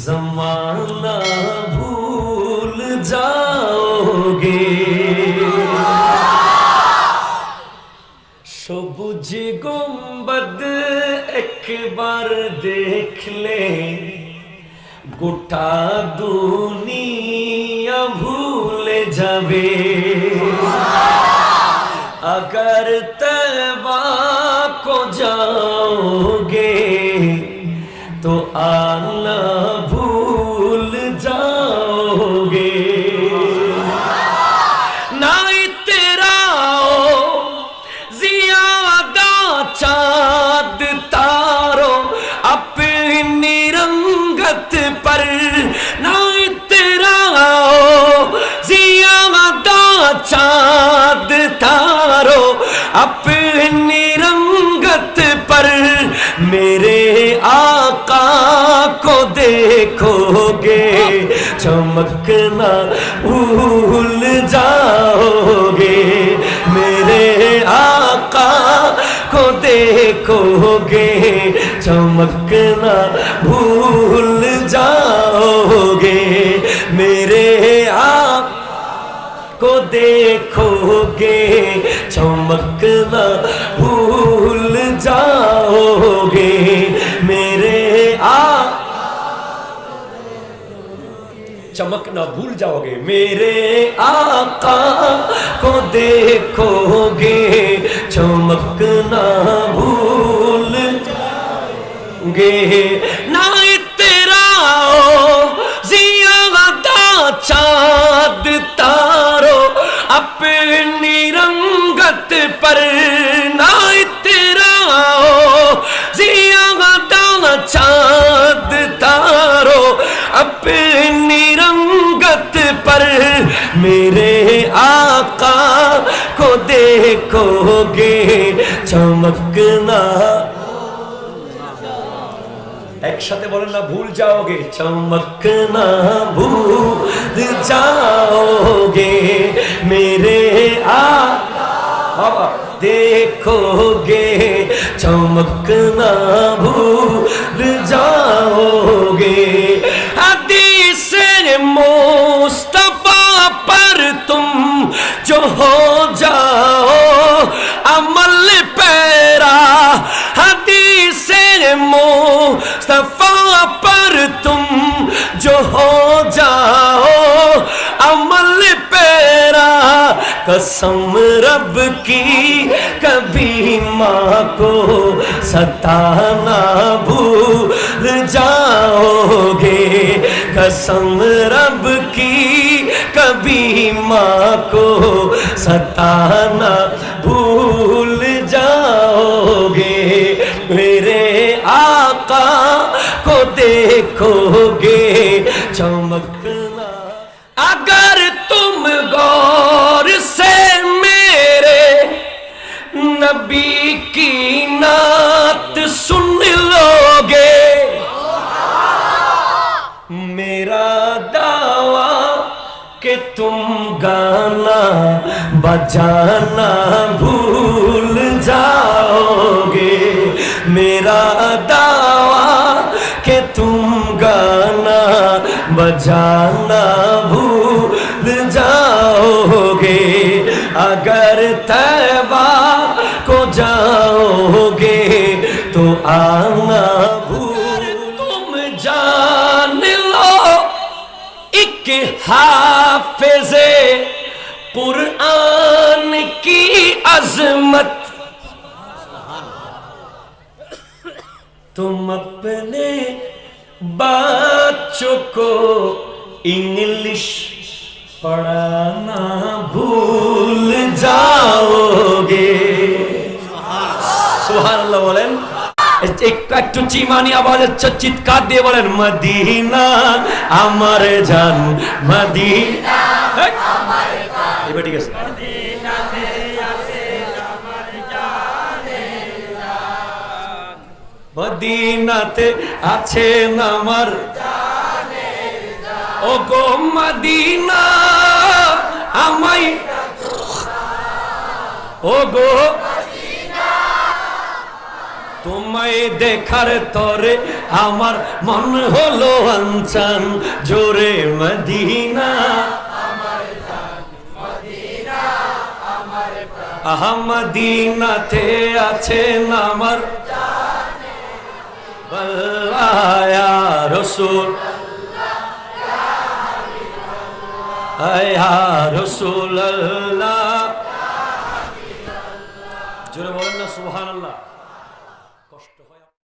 जमाना भूल जाओगे সবুজ গম্বদ একবার দেখলে গোটা দুনিয়া ভুলে যাবে अगर तौबा को जाओगे तो आना भूल जाओगे ना इतराओ ज़ियादा चाँद तारों अपनी रंगत पर ना इतराओ ज़ियादा चाँद तारो अपनी रंगत पर मेरे आका को देखोगे चमकना भूल जाओगे मेरे आका को देखोगे चमकना भूल जाओगे मेरे आका को देखोगे चमकना भूल जाओगे मेरे चमकना भूल जाओगे मेरे आका को देखोगे चमकना भूल जाओगे ना इतराओ ज़ियादा चाँद तारो अपनी रंगत पर ना इतराओ ज़ियादा चाँद तारो अपनी रंगत पर मेरे आका को देखोगे चमकना एक साथे बोलें ना भूल जाओगे चमकना भूल जाओगे मेरे बाबा देखोगे चमकना भूल जाओगे हदीस मुस्तफा पर तुम जो हो जाओ अमल पैरा हदीस मुस्तफा पर तुम जो हो जाओ अमल पैरा कसम रब की कभी माँ को सताना भूल जाओगे कसम रब की कभी माँ को सताना भूल जाओगे मेरे आका को देखोगे चमकना अगर तुम गौर से मेरे नबी की नात सुन लोगे मेरा दावा कि तुम गाना बजाना भूल जाओगे मेरा दावा कि तुम गाना बजाना भूल जाओगे अगर तौबा को जाओगे तो आना भूल तुम जान लो एक हाफिज़े कुरान की अजमत तुम अपने बच्चों को इंग्लिश पढ़ाना भूल जाओगे सुबहानाल्लाह बोलें একটু চিমানি আওয়াজে চিৎকার দিয়ে বলেন মদিনা আমার জান মদিনা আমার জান এবার ঠিক আছে মদিনাতে আছে আমার জানের জান মদিনাতে আছে আমার জানের জান ও গো মদিনা আমায় ও গো তোমায় দেখার তরে আমার মন হলো আনচান জোরে মদিনা মদিনাতে আছেন আমার ইয়া রাসূল ইয়া রাসূলুল্লাহ জোরে বলেন না সুবহানাল্লাহ।